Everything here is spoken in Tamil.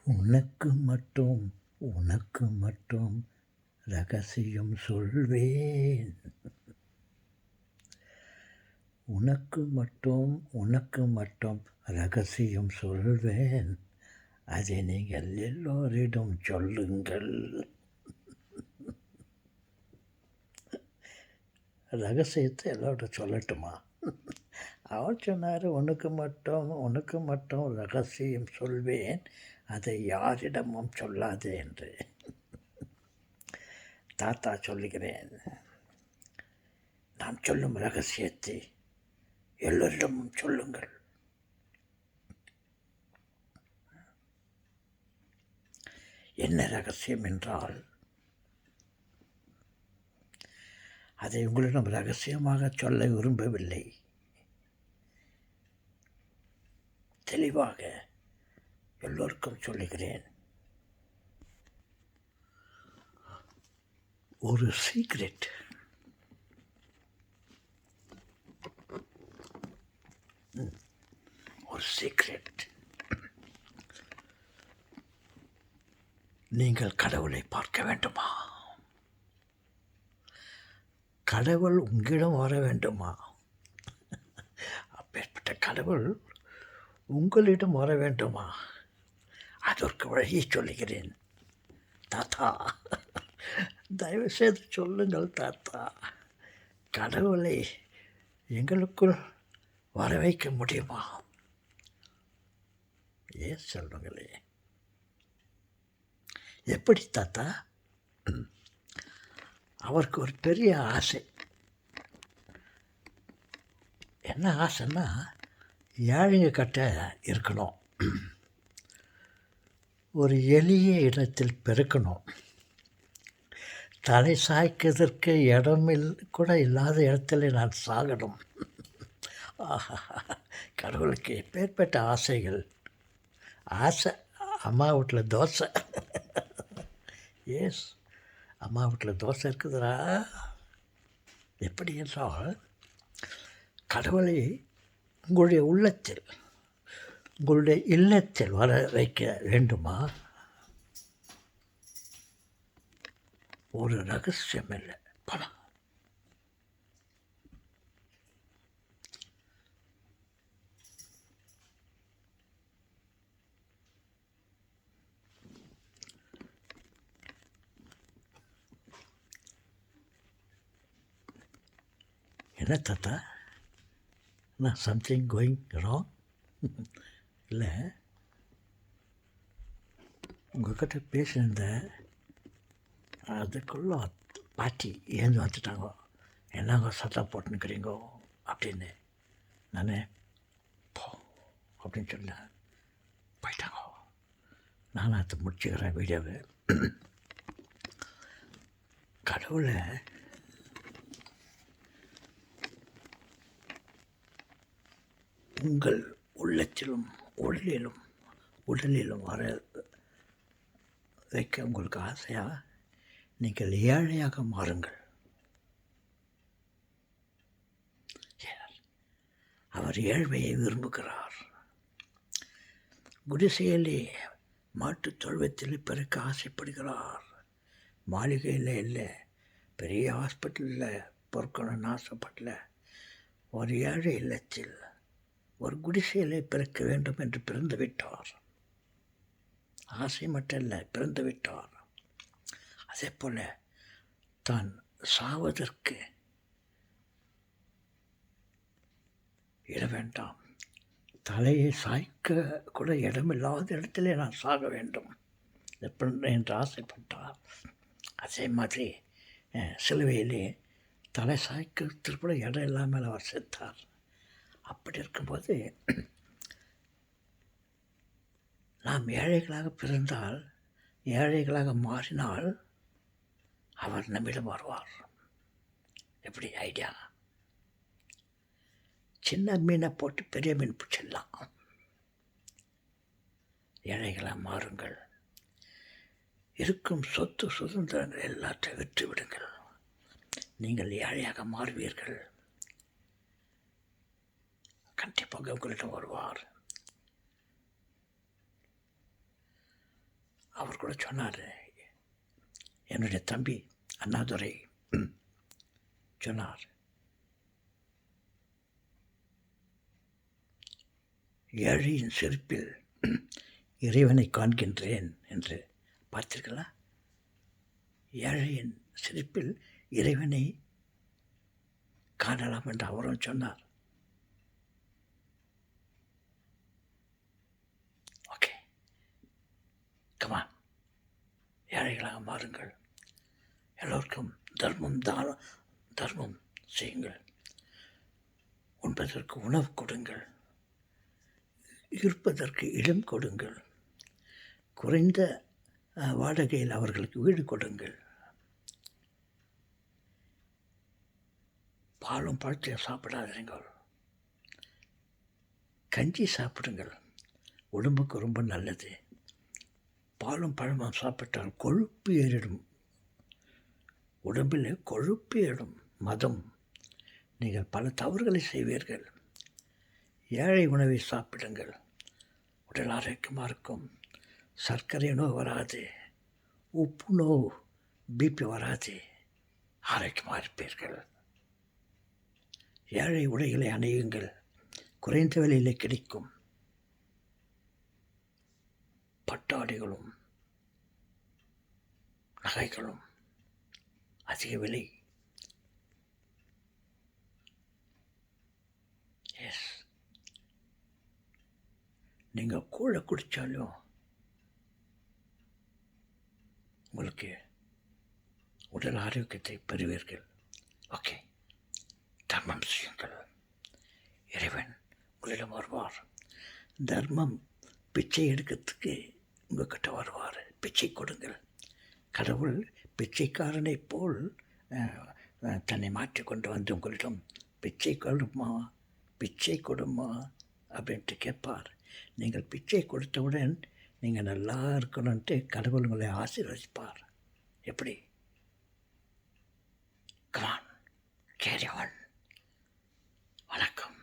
உனக்கு மட்டும் உனக்கு மட்டும் ரகசியம் சொல்வேன். உனக்கு மட்டும் ரகசியம் சொல்வேன். அதை நீங்கள் எல்லோரிடம் சொல்லுங்கள். ரகசியத்தை எல்லோரும் சொல்லட்டுமா? அவர் சொன்னார், உனக்கு மட்டும் ரகசியம் சொல்வேன், அதை யாரிடமும் சொல்லாதே என்று. தாத்தா சொல்லுகிறேன், நான் சொல்லும் ரகசியத்தை எல்லோரிடமும் சொல்லுங்கள். என்ன ரகசியம் என்றால், அதை உங்களிடம் ரகசியமாக சொல்ல விரும்பவில்லை. தெளிவாக எல்லோருக்கும் சொல்லுகிறேன். ஒரு சீக்ரெட். நீங்கள் கடவுளை பார்க்க வேண்டுமா? கடவுள் உங்களிடம் வர வேண்டுமா? அப்பேற்பட்ட கடவுள் உங்களிடம் வர வேண்டுமா? அதற்கு வழியை சொல்லுகிறேன். தாத்தா, தயவு செய்து சொல்லுங்கள் தாத்தா. கடவுளை எங்களுக்குள் வர வைக்க முடியுமா? ஏன் சொல்லுங்களே. எப்படி தாத்தா? அவருக்கு ஒரு பெரிய ஆசை. என்ன ஆசைன்னா, ஏழைங்க கிட்ட இருக்கணும், ஒரு எளிய இடத்தில் பிறக்கணும், தலை சாய்க்கிறதற்கு இடமில் கூட இல்லாத இடத்துல நான் சாகணும். ஆஹா, கடவுளுக்கு எப்பேற்பட்ட ஆசைகள். ஆசை. அம்மா வீட்டில் தோசை. எஸ், அம்மா வீட்டில் தோசை இருக்குதுடா. எப்படி என்றால், கடவுளை உங்களுடைய உள்ளத்தில், உங்களுடைய இல்லத்தில் வர வைக்க வேண்டுமா? ஒரு ரகசியம் இல்லை, பணம். என்ன தாத்தா, நான் சம்திங் கோயிங் ராங்? இல்லை, உங்கள்கிட்ட பேசியிருந்த அதுக்குள்ள பாட்டி ஏந்து வந்துட்டாங்க. என்னங்க சத்தம் போட்டுன்னுக்கிறீங்கோ அப்படின்னு. நான் போ அப்படின்னு சொன்னேன். போயிட்டாங்க. நானும் அதை முடிச்சுக்கிறேன் வீடியோவை. கடவுளை உங்கள் உள்ளத்திலும் உடலிலும் வர வைக்க உங்களுக்கு ஆசையாக, நீங்கள் ஏழையாக மாறுங்கள். அவர் ஏழ்மையை விரும்புகிறார். குடிசையிலே மாட்டுத் தொழுவத்தில் பிறக்க ஆசைப்படுகிறார். மாளிகையில் இல்லை, பெரிய ஹாஸ்பிட்டலில் பிறக்கணும்னு ஆசைப்படல. ஒரு ஏழை இல்லத்தில், ஒரு குடிசையிலே பிறக்க வேண்டும் என்று பிறந்து விட்டார். ஆசை மட்டும் இல்லை, பிறந்து விட்டார். அதே போல் தான் சாவதற்கு இட வேண்டாம், தலையை சாய்க்க கூட இடமில்லாத இடத்திலே நான் சாக வேண்டும் என்று ஆசைப்பட்டார். அதே மாதிரி சிலுவையிலே தலை சாய்க்கிறதுக்கு கூட இடம் இல்லாமல் அவர் செத்தார். அப்படி இருக்கும்போது, நாம் ஏழைகளாக பிறந்தால், ஏழைகளாக மாறினால் அவர் நம்மிடம் வருவார். எப்படி ஐடியா? சின்ன மீனை போட்டு பெரிய மீன் பிடிச்சிடலாம். ஏழைகளாக மாறுங்கள். இருக்கும் சொத்து சுதந்திரங்கள் எல்லாத்தையும் விற்று விடுங்கள். நீங்கள் ஏழையாக மாறுவீர்கள். கண்டிப்பாக உங்களிடம் வருவார். அவர் கூட சொன்னார், என்னுடைய தம்பி அண்ணாதுரை சொன்னார், ஏழையின் சிரிப்பில் இறைவனை காண்கின்றேன் என்று. பார்த்தீர்களா? ஏழையின் சிரிப்பில் இறைவனை காணலாம் என்று அவரும் சொன்னார். ஓகே, கமான், ஏழைகளாக மாறுங்கள். எல்லோருக்கும் தர்மம் செய்யுங்கள். உண்பதற்கு உணவு கொடுங்கள். இருப்பதற்கு இடம் கொடுங்கள். குறைந்த வாடகையில் அவர்களுக்கு வீடு கொடுங்கள். பாலும் பழத்தையும் சாப்பிடாதீர்கள். கஞ்சி சாப்பிடுங்கள், உடம்புக்கு ரொம்ப நல்லது. பாலும் பழமும் சாப்பிட்டால் கொழுப்பு ஏறிடும், உடம்பில் கொழுப்பு ஏறும். மதம், நீங்கள் பல தவறுகளை செய்வீர்கள். ஏழை உணவை சாப்பிடுங்கள், உடல் ஆரோக்கியமாக இருக்கும். சர்க்கரை நோய் வராது, உப்பு நோய், பிபி வராது, ஆரோக்கியமாக இருப்பீர்கள். ஏழை உடைகளை அணியுங்கள், குறைந்த விலையில் கிடைக்கும். பட்டாடைகளும் நகைகளும் அதிக விலை. எஸ், நீங்கள் கூழ குடித்தாலும் உங்களுக்கு உடல் ஆரோக்கியத்தை பெறுவீர்கள். ஓகே, தர்மம் செய்யுங்கள், இறைவன் உங்களிடம் வருவார். தர்மம் பிச்சை எடுக்கிறதுக்கு உங்கள்கிட்ட வருவார். பிச்சை கொடுங்கள். கடவுள் பிச்சைக்காரனைப் போல் தன்னை மாற்றிக்கொண்டு வந்து உங்களிடம் பிச்சை கொடுமா அப்படின்ட்டு கேட்பார். நீங்கள் பிச்சை கொடுத்தவுடன் நீங்கள் நல்லா இருக்கணுன்ட்டு கடவுள் உங்களை ஆசீர்வதிப்பார். எப்படி? Come on, carry on. வணக்கம்.